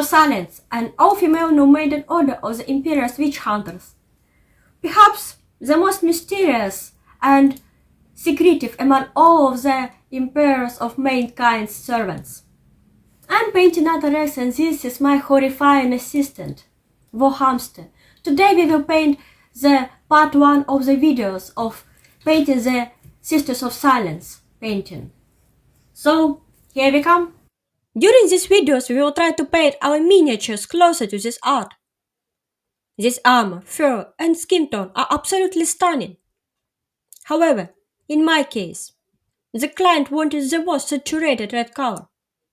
of Silence, an all-female nomaden order of the Imperial Witch Hunters. Perhaps the most mysterious and secretive among all of the Emperors of Mankind's servants. I'm painting another Rex, and this is my horrifying assistant, Warhamster. Today we will paint the part 1 of the videos of painting the Sisters of Silence painting. So, here we come. During these videos we will try to paint our miniatures closer to this art. This armor, fur and skin tone are absolutely stunning. However, in my case, the client wanted the most saturated red color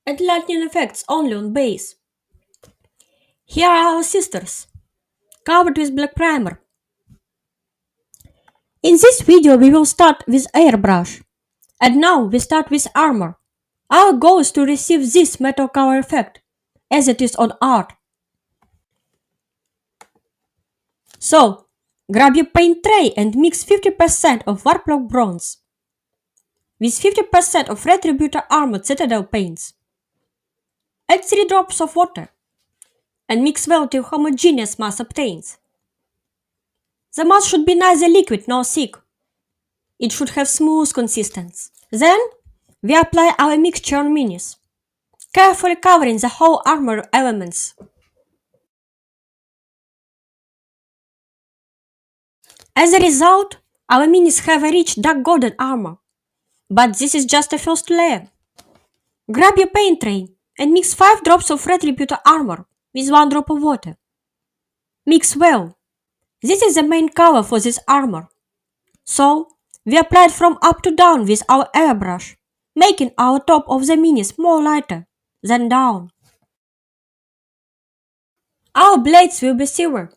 and lightning effects only on base. Here are our sisters, covered with black primer. In this video we will start with airbrush, and now we start with armor. Our goal is to receive this metal color effect, as it is on art. So, grab your paint tray and mix 50% of Warplock bronze with 50% of Retributor Armored Citadel paints. Add 3 drops of water and mix well till homogeneous mass obtains. The mass should be neither liquid nor thick. It should have smooth consistency. Then, we apply our mixture on minis, carefully covering the whole armor elements. As a result, our minis have a rich dark golden armor, but this is just a first layer. Grab your paint tray and mix 5 drops of Retributor Armor with 1 drop of water. Mix well. This is the main color for this armor. So, we apply it from up to down with our airbrush, making our top of the minis more lighter than down. Our blades will be silver.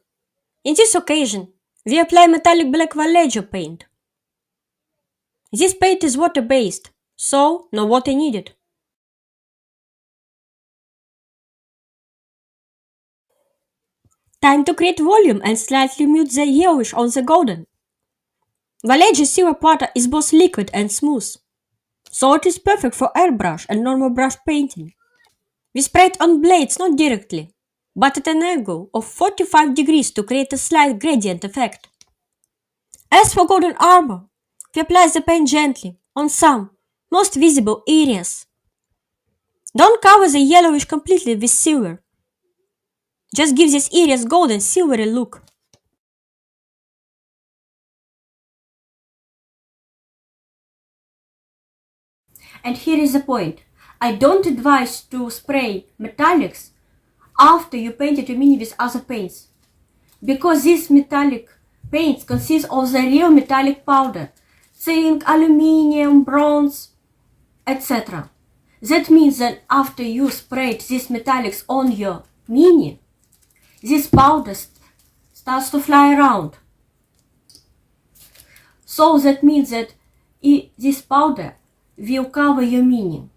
In this occasion, we apply metallic black Vallejo paint. This paint is water-based, so no water needed. Time to create volume and slightly mute the yellowish on the golden. Vallejo silver powder is both liquid and smooth, so it is perfect for airbrush and normal brush painting. We spray it on blades not directly, but at an angle of 45 degrees to create a slight gradient effect. As for golden armor, we apply the paint gently on some most visible areas. Don't cover the yellowish completely with silver. Just give these areas golden silvery look. And here is the point. I don't advise to spray metallics after you painted your mini with other paints, because these metallic paints consist of the real metallic powder, zinc, aluminium, bronze, etc. That means that after you sprayed these metallics on your mini, this powder starts to fly around. So that means that this powder will cover your mini,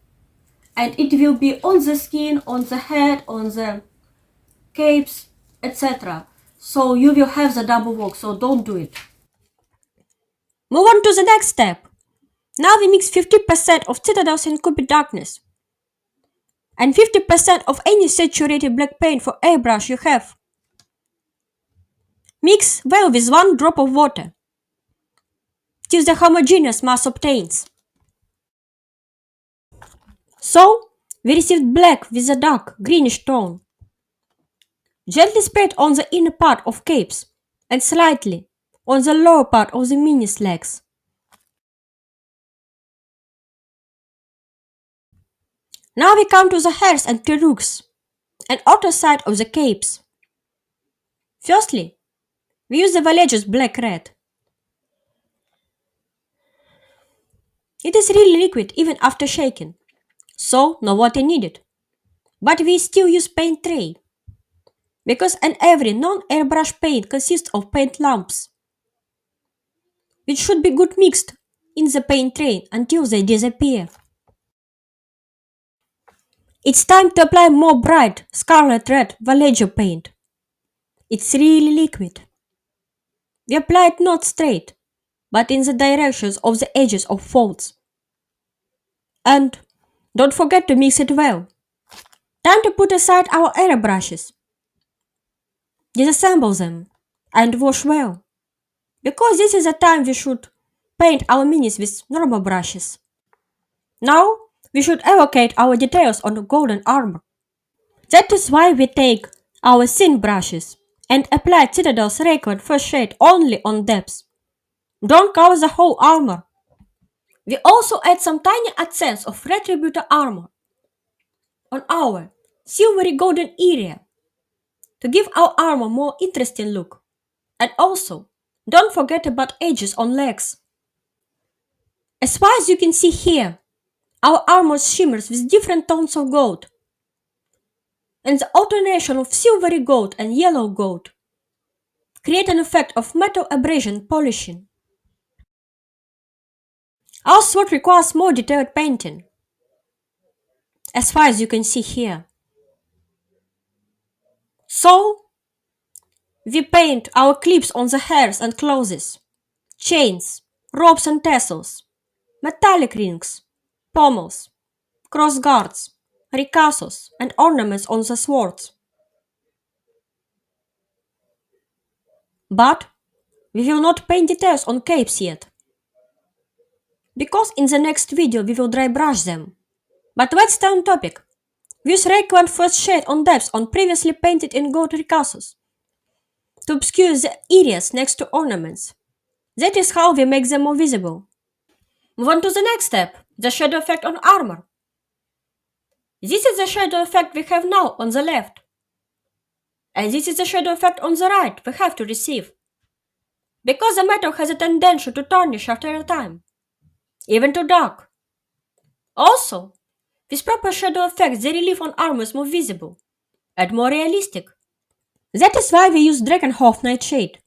and it will be on the skin, on the head, on the capes, etc. So you will have the double work, so don't do it. Move on to the next step. Now we mix 50% of Citadel's Incubi Darkness and 50% of any saturated black paint for airbrush you have. Mix well with 1 drop of water till the homogeneous mass obtains. So, we received black with a dark greenish tone. Gently spread on the inner part of capes and slightly on the lower part of the mini's legs. Now we come to the hairs and perukes and outer side of the capes. Firstly, we use the Vallejo's black red. It is really liquid even after shaking, so no water needed. But we still use paint tray, because every non-airbrush paint consists of paint lumps, which should be good mixed in the paint tray until they disappear. It's time to apply more bright scarlet red Vallejo paint. It's really liquid. We apply it not straight, but in the directions of the edges of folds. And don't forget to mix it well. Time to put aside our airbrushes, disassemble them, and wash well. Because this is the time we should paint our minis with normal brushes. Now, we should allocate our details on the golden armor. That is why we take our thin brushes and apply Citadel's Rayquan first shade only on depths. Don't cover the whole armor. We also add some tiny accents of Retributor armor on our silvery golden area to give our armor more interesting look. And also, don't forget about edges on legs. As far as you can see here, our armor shimmers with different tones of gold. And the alternation of silvery gold and yellow gold create an effect of metal abrasion polishing. Our sword requires more detailed painting, as far as you can see here. So, we paint our clips on the hairs and clothes, chains, ropes and tassels, metallic rings, pommels, cross guards, ricassos, and ornaments on the swords. But we will not paint details on capes yet, because in the next video we will dry brush them. But let's stay on topic. We use Rayquan first shade on depths on previously painted in gold ricassos to obscure the areas next to ornaments. That is how we make them more visible. Move on to the next step, the shadow effect on armor. This is the shadow effect we have now on the left. And this is the shadow effect on the right we have to receive. Because the metal has a tendency to tarnish after a time, even to dark. Also, with proper shadow effects the relief on armor is more visible and more realistic. That is why we use Dragonhof Nightshade.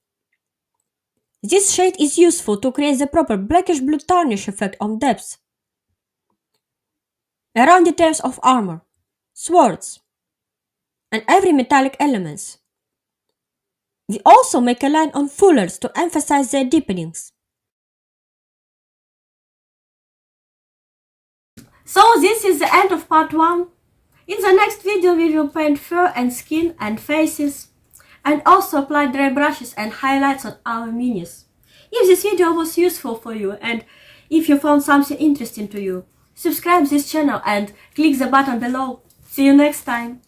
This shade is useful to create the proper blackish blue tarnish effect on depths, around details of armor, swords, and every metallic elements. We also make a line on fullers to emphasize their deepenings. So this is the end of part 1. In the next video we will paint fur and skin and faces, and also apply dry brushes and highlights on our minis. If this video was useful for you and if you found something interesting to you, subscribe this channel and click the button below. See you next time!